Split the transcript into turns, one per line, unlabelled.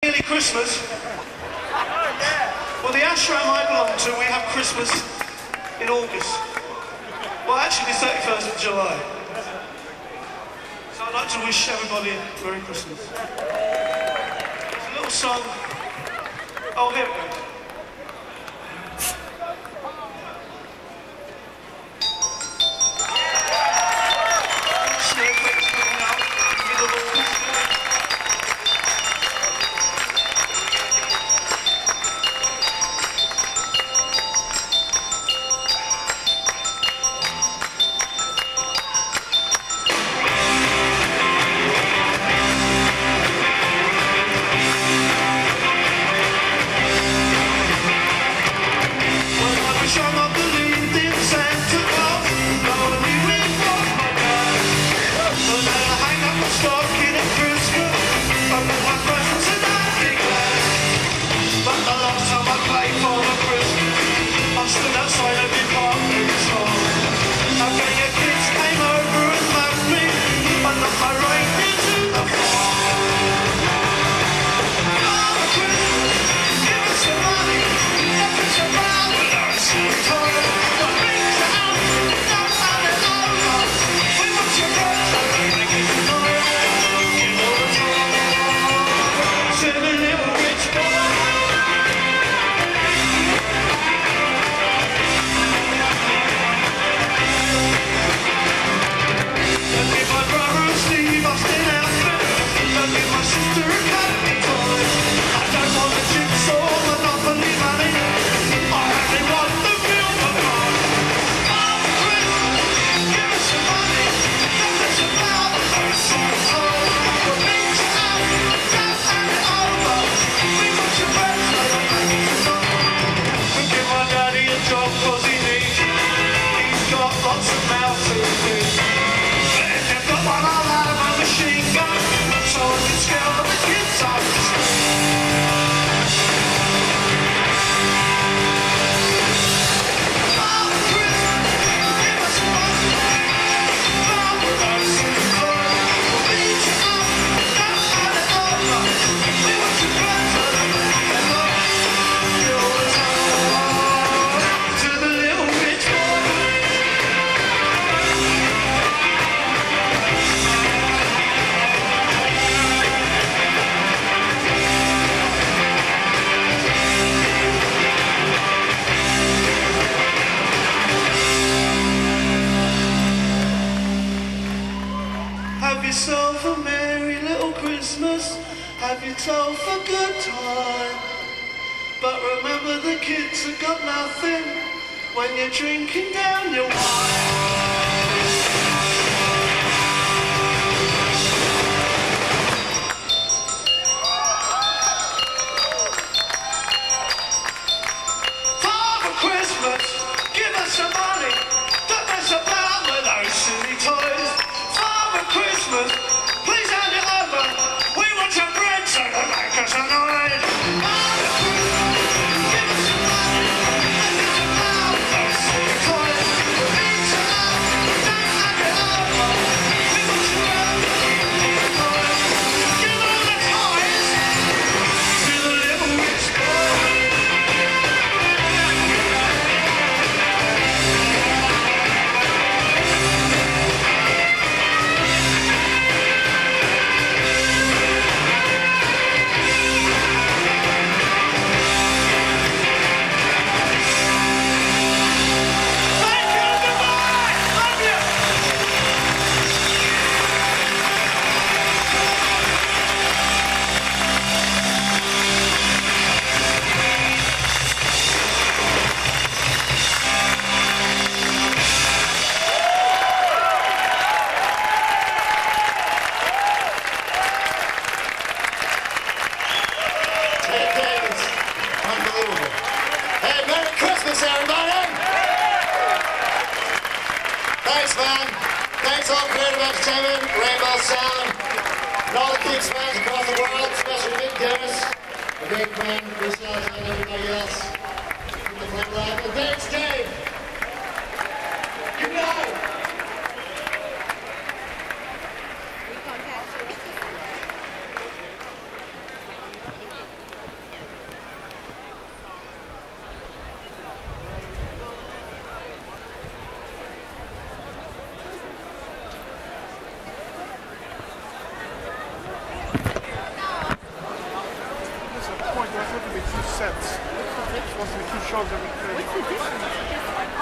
Nearly Christmas. Well, the ashram I belong to, we have Christmas in August. Well, actually, the 31st of July. So I'd like to wish everybody a Merry Christmas. There's a little song. Oh, here we go. Snowflakes coming out in the middle of August. Have yourself a merry little Christmas, have yourself a good time. But remember the kids have got nothing when you're drinking down your wine. Father Christmas, give us some money, don't mess about with those silly toys. Christmas, please hand it over. We want some bread so to make us annoyed. Father Christmas, give us some money, and it's about those silly toys. Please don't hand it over. We want some bread, give all the toys to the little rich boy.
Thanks, man. Thanks all Creative Entertainment, Rainbow Sound, and all the Keats fans across the world, especially Big Dennis, a big friend, Chris Elton, and everybody else. The Flame Live. And thanks, Dave. Good night.
sets. It was the two shows that we played.